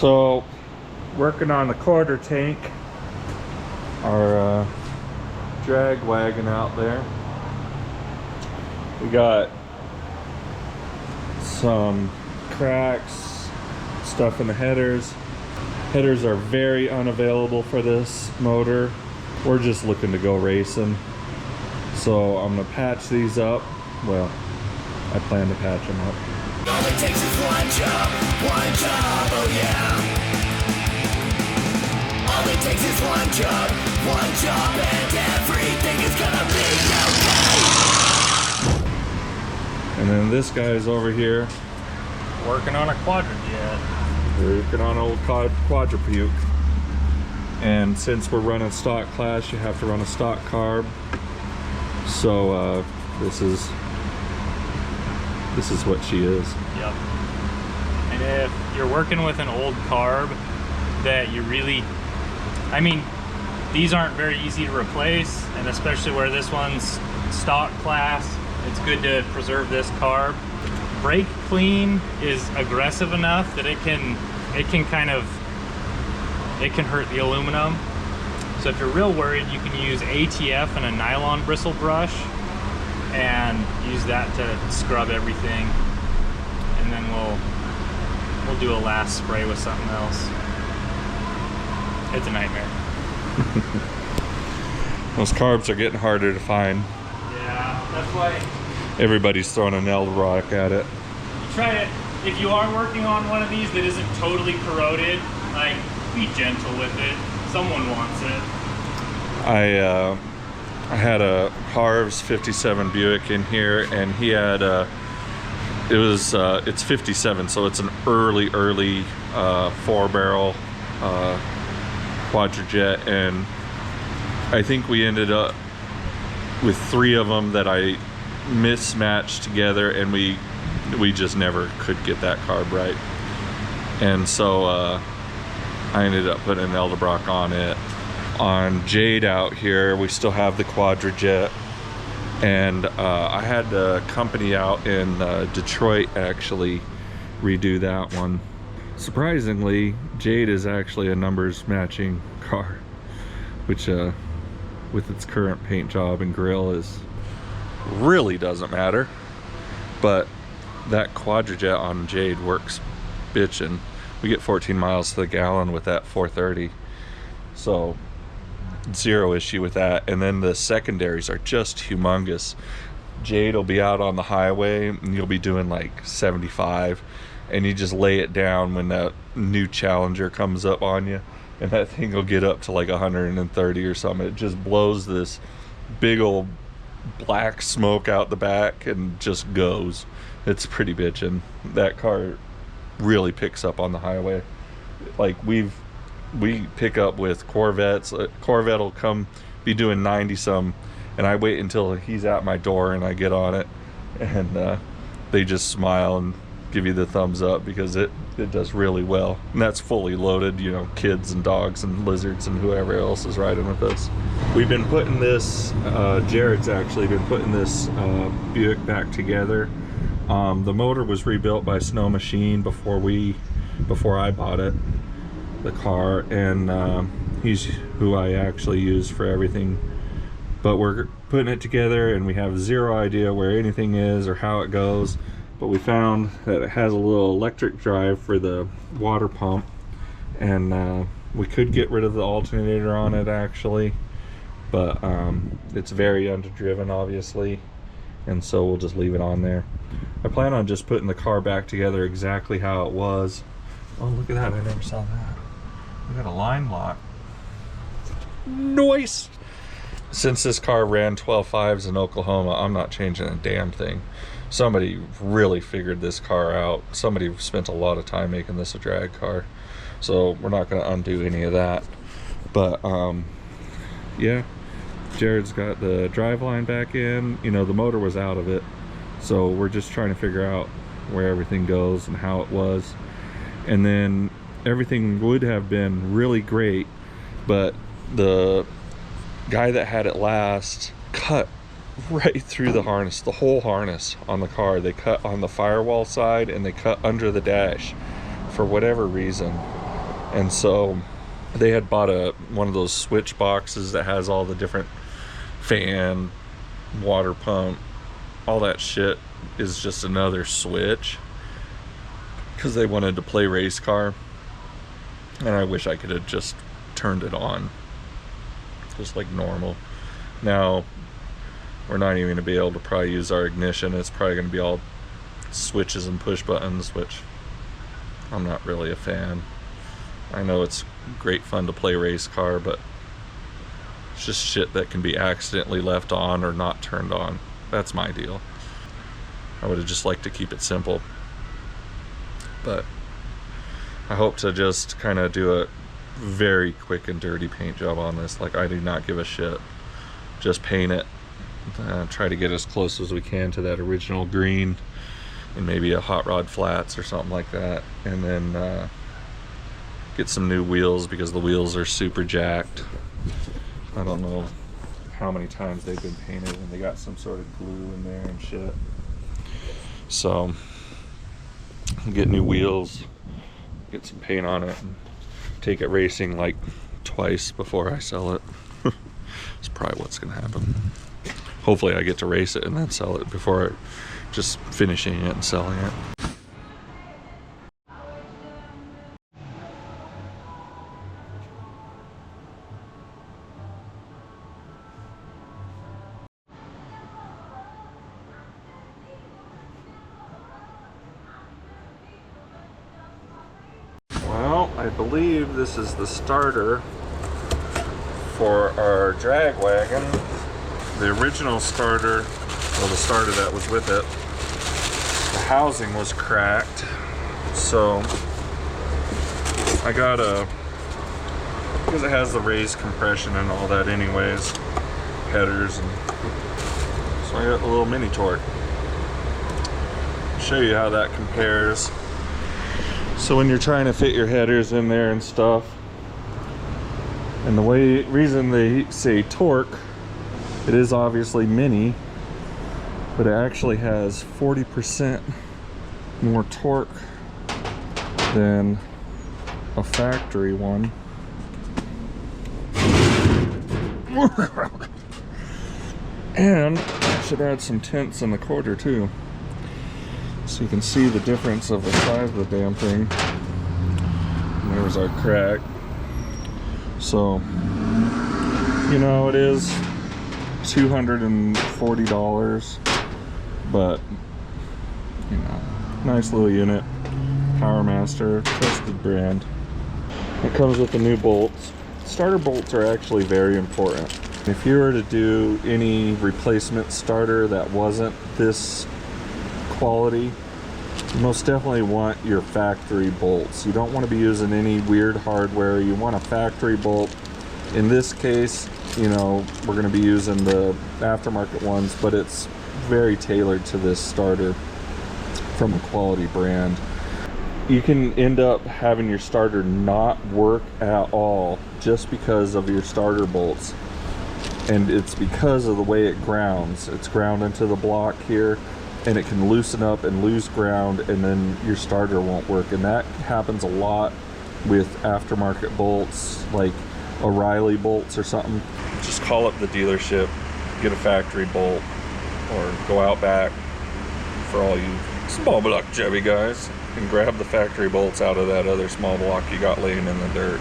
So, working on the quarter tank, our drag wagon out there. We got some cracks, stuff in the headers. Headers are very unavailable for this motor. We're just looking to go racing. So I'm gonna patch these up. Well, I plan to patch them up. All it takes is one job, oh yeah. All it takes is one job, and everything is gonna be okay. And then this guy's over here Working on a quadra-jet. working on old quadrupuke. And since we're running stock class, you have to run a stock carb. So this is what she is. Yep. And if you're working with an old carb that you really, I mean, these aren't very easy to replace, and especially where this one's stock class, it's good to preserve this carb. Brake clean is aggressive enough that it can hurt the aluminum. So if you're real worried, you can use ATF and a nylon bristle brush and use that to scrub everything. And then we'll do a last spray with something else. It's a nightmare. Those carbs are getting harder to find. Yeah, that's why Everybody's throwing an Eldrock at it. you try to, if you are working on one of these that isn't totally corroded, like, be gentle with it. Someone wants it. I had a Harv's 57 Buick in here, and he had it's 57, so it's an early 4-barrel quadra-jet, and I think we ended up with 3 of them that I mismatched together, and we just never could get that carb right. And so I ended up putting an Eldebrock on it. On Jade out here, we still have the quadra-jet, and I had the company out in Detroit actually redo that one. Surprisingly, Jade is actually a numbers matching car, which with its current paint job and grill is really doesn't matter. But that quadra-jet on Jade works bitchin'. We get 14 miles to the gallon with that 430, so zero issue with that. And then the secondaries are just humongous. Jade will be out on the highway and you'll be doing like 75, and you just lay it down when that new Challenger comes up on you, and that thing will get up to like 130 or something. It just blows this big old black smoke out the back and just goes. It's pretty bitchin'. That car really picks up on the highway. Like we pick up with Corvettes. Corvette will come be doing 90 some, and I wait until he's at my door and I get on it, and they just smile and give you the thumbs up because it does really well. And that's fully loaded, you know, kids and dogs and lizards and whoever else is riding with us. We've been putting this, Jared's actually been putting this Buick back together. The motor was rebuilt by Snow Machine before I bought it, the car, and he's who I actually use for everything. But we're putting it together and we have zero idea where anything is or how it goes. But we found that it has a little electric drive for the water pump, and we could get rid of the alternator on it actually, but it's very underdriven obviously, and so we'll just leave it on there. I plan on just putting the car back together exactly how it was. Oh, look at that, I never saw that. We got a line lock. Nice! Since this car ran 12.5s in Oklahoma, I'm not changing a damn thing. Somebody really figured this car out. Somebody spent a lot of time making this a drag car, so we're not going to undo any of that. But yeah, Jared's got the driveline back in. You know, the motor was out of it, so we're just trying to figure out where everything goes and how it was. And then everything would have been really great, but the guy that had it last cut right through the harness, the whole harness on the car. They cut on the firewall side and they cut under the dash for whatever reason. And so they had bought one of those switch boxes that has all the different fan, water pump, all that shit is just another switch, because they wanted to play race car. And I wish I could have just turned it on just like normal. Now we're not even going to be able to probably use our ignition. It's probably going to be all switches and push buttons, which I'm not really a fan. I know it's great fun to play race car, but it's just shit that can be accidentally left on or not turned on. That's my deal. I would have just liked to keep it simple, but I hope to just kind of do a very quick and dirty paint job on this. Like, I do not give a shit. Just paint it. Try to get as close as we can to that original green, and maybe a hot rod flats or something like that, and then get some new wheels, because the wheels are super jacked. I don't know how many times they've been painted, and they got some sort of glue in there and shit. So get new wheels, get some paint on it, and take it racing like twice before I sell it. It's probably what's gonna happen. Hopefully I get to race it and then sell it before just finishing it and selling it. Well, I believe this is the starter for our drag wagon. The original starter, well, the starter that was with it, the housing was cracked, so I got because it has the raised compression and all that anyways, headers, and so I got a little mini torque. Show you how that compares. So when you're trying to fit your headers in there and stuff, and the reason they say torque, it is obviously mini, but it actually has 40% more torque than a factory one. And I should add some tints in the quarter too, so you can see the difference of the size of the damn thing. And there's our crack. So, you know, it is $240, but you know, nice little unit. PowerMaster, trusted brand. It comes with the new bolts. Starter bolts are actually very important. If you were to do any replacement starter that wasn't this quality, you most definitely want your factory bolts. You don't want to be using any weird hardware. You want a factory bolt. In this case, you know, we're going to be using the aftermarket ones, but it's very tailored to this starter from a quality brand. You can end up having your starter not work at all just because of your starter bolts, and it's because of the way it grounds. It's ground into the block here, and it can loosen up and lose ground, and then your starter won't work. And that happens a lot with aftermarket bolts, like O'Reilly bolts or something. Just call up the dealership, get a factory bolt, or go out back for all you small block Chevy guys and grab the factory bolts out of that other small block you got laying in the dirt.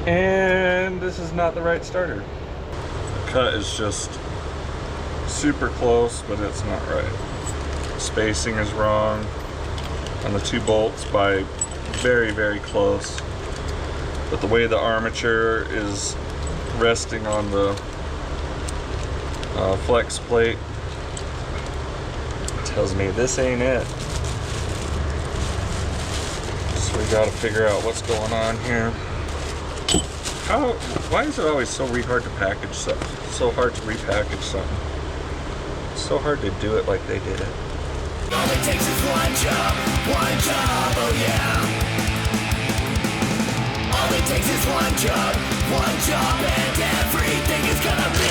And this is not the right starter. The cut is just super close, but it's not right. Spacing is wrong on the two bolts by very, very close. But the way the armature is resting on the flex plate tells me this ain't it. So we gotta figure out what's going on here. Why is it always so hard to package something? So hard to repackage something. It's so hard to do it like they did it. All it takes is one job, oh yeah. All it takes is one job, and everything is gonna be